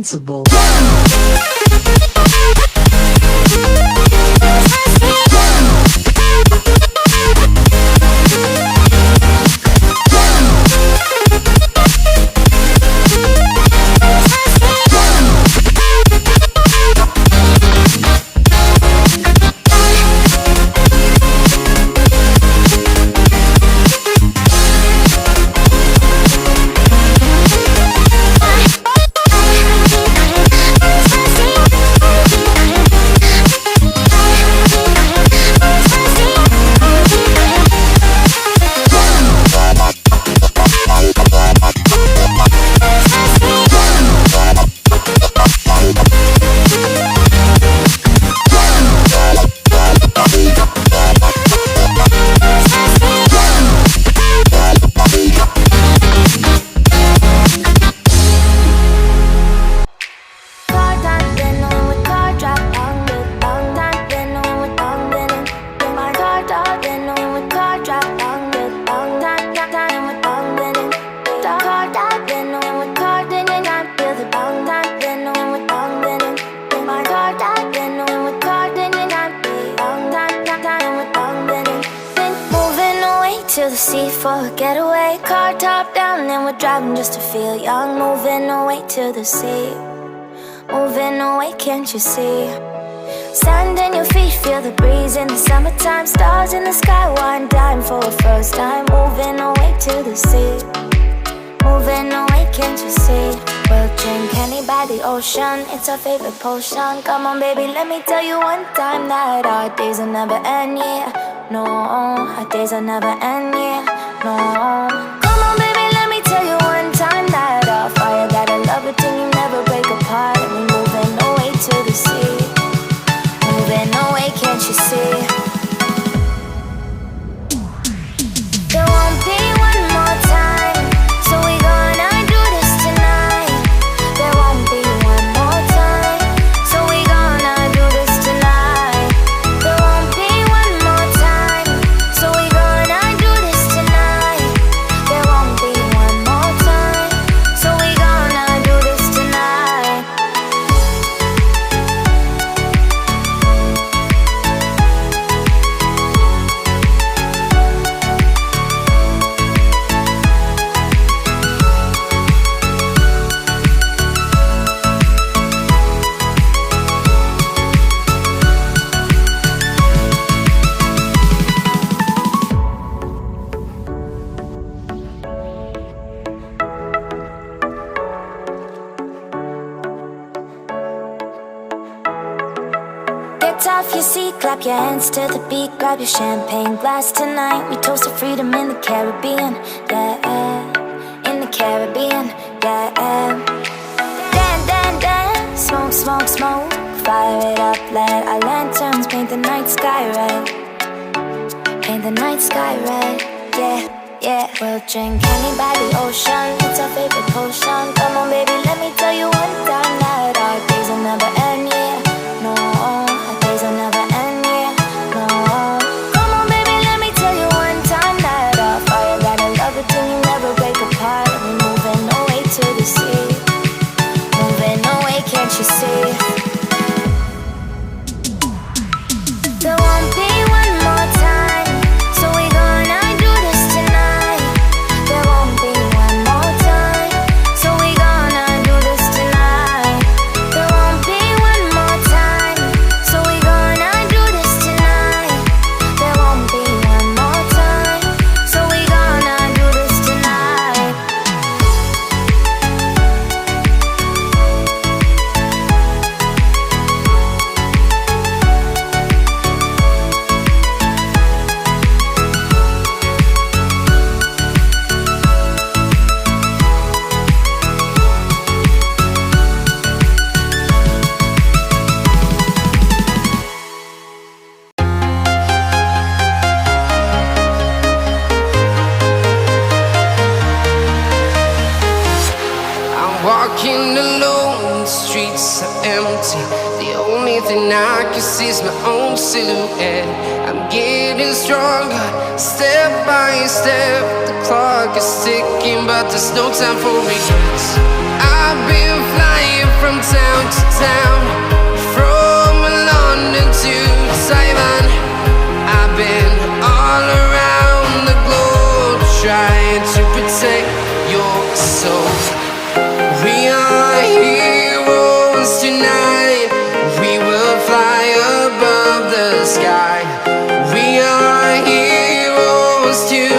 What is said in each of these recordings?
sensible. To the sea for a getaway, car top down and we're driving just to feel young. Moving away to the sea, moving away, can't you see? Sand in your feet, feel the breeze in the summertime. Stars in the sky, one dime for a first time. Moving away to the sea, moving away, can't you see? We'll drink honey by the ocean, it's our favorite potion. Come on baby, let me tell you one time that our days will never end, yeah. No, our days will never end, yeah. No. Come on baby, let me tell you one time that our fire got a love it till you never break apart. And we moving away to the sea, moving away, can't you see? There won't be one more time, so we gonna do this tonight. There won't be one more time, so we gonna do this tonight. There won't be one more time, so we gonna do this tonight. There won't be one more time, so we gonna do this tonight. Get off your seat, clap your hands to the beat. Grab your champagne glass tonight. We toast to freedom in the Caribbean, yeah. In the Caribbean, yeah. Dan, dan, dan, smoke, smoke, smoke. Fire it up, let our lanterns paint the night sky red. Paint the night sky red, yeah, yeah. We'll drink honey by the ocean, it's our favorite potion. Come on baby, let me tell you one time that our days will never end, yeah. No, our days will never end, yeah. No. Come on baby, let me tell you one time that our fire got a love it till you never break apart. And we moving away to the sea, moving away, can't you see? There won't be one more time, so we gonna do this tonight. There won't be one more time, so we gonna do this tonight. There won't be one more time, so we gonna do this tonight. There won't be one more time, so we gonna do this tonight. I'm walking alone, the streets are empty. The only thing I can see is my own silhouette. I'm getting stronger, step by step. The clock is ticking, but there's no time for regrets. I've been flying from town to town, from London to Taiwan. I've been all around the globe trying to protect your soul. We are heroes tonight. We will fly above the sky. We are heroes tonight.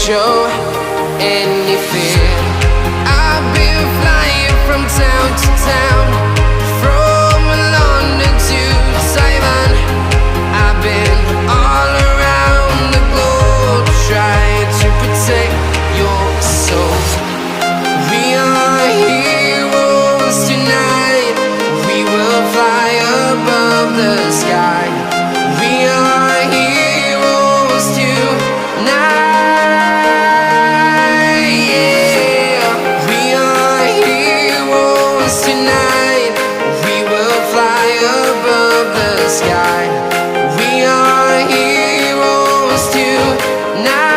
Show any fear. I've been flying from town to town, from London to Taiwan. I've been all around the globe trying to protect your soul. We are heroes tonight. We will fly above the sky. We are heroes tonight. Sky. We are heroes tonight.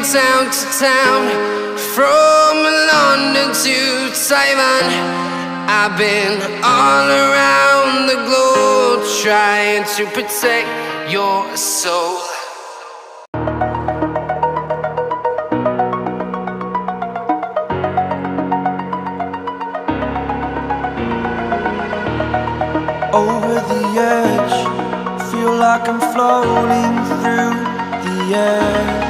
Town to town, from London to Taiwan. I've been all around the globe trying to protect your soul. Over the edge, feel like I'm floating through the air.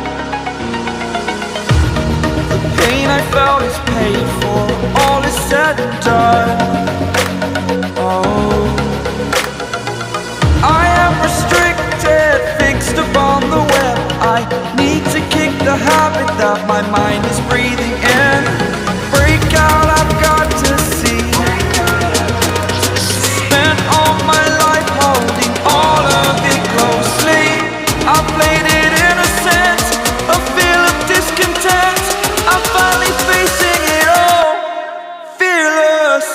Pain I felt is paid for, all is said and done. Oh, I am restricted, fixed upon the web. I need to kick the habit that my mind is breathing in. Break out, I've got to see. Spent all my life holding all of it closely. I played it innocent, a feel of discontent. I'm finally facing it all, fearless.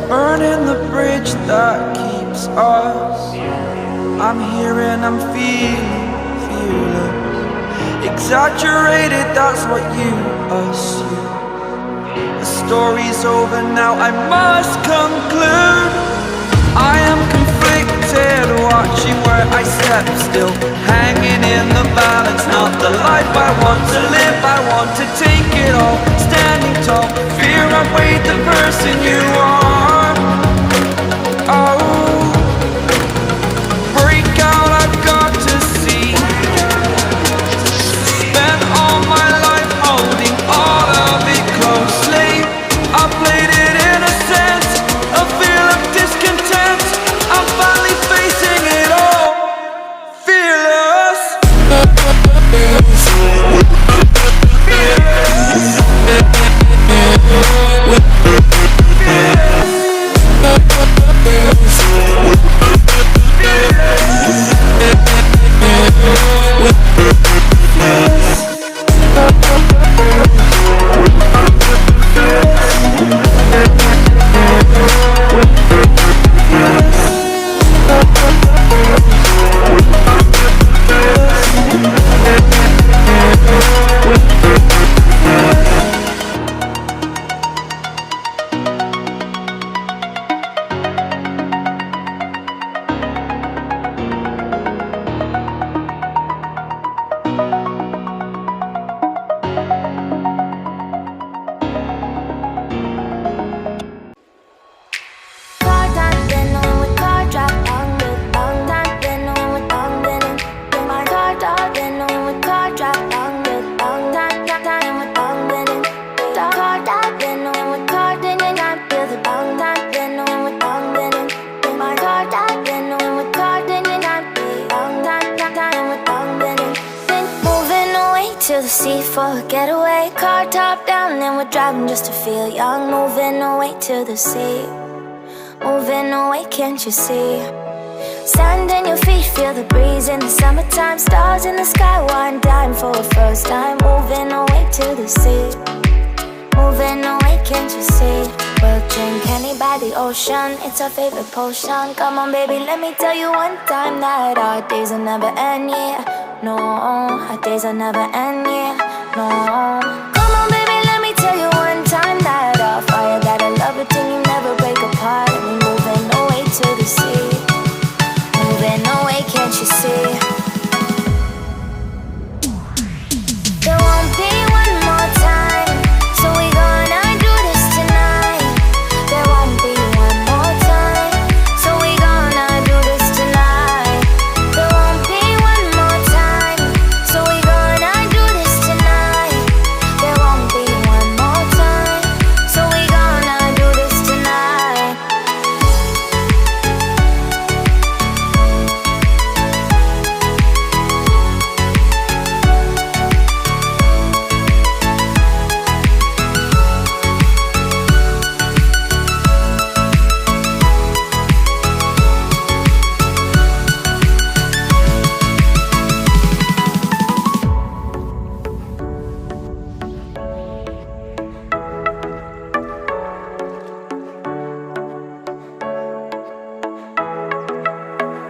Burning the bridge that keeps us. I'm here and I'm feeling fearless. Exaggerated, that's what you assume. The story's over now, I must conclude. I am conflicted, watching where I step still, hanging in the balance. Not the life I want to live, I want to take it all. Standing tall, fear outweighed the person you are. Oh, sea for a getaway. Car top down and we're driving just to feel young. Moving away to the sea, moving away, can't you see? Sand in your feet, feel the breeze in the summertime. Stars in the sky, one dime for a first time. Moving away to the sea, moving away, can't you see? We'll drink honey by the ocean, it's our favorite potion. Come on baby, let me tell you one time that our days will never end, yeah. No, our days will never end, yeah. No. Come on baby, let me tell you one time that our fire got a love it till you never break apart. And we moving away to the sea, moving away, can't you see? There won't be one more time, so we gonna do this tonight. There won't be one more time, so we gonna do this tonight. There won't be one more time, so we gonna do this tonight. There won't be one more time, so we gonna do this tonight.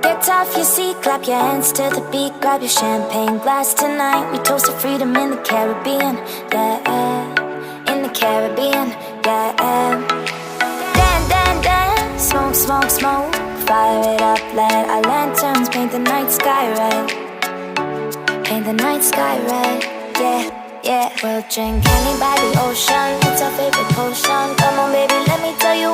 Get off your seat, clap your hands to the beat. Grab your champagne glass tonight. We toast to freedom in the Caribbean, yeah. In the Caribbean, yeah. Dan, dan, dan, smoke, smoke, smoke. Fire it up, let our lanterns paint the night sky red. Paint the night sky red, yeah, yeah. We'll drink honey by the ocean, it's our favorite potion. Come on baby, let me tell you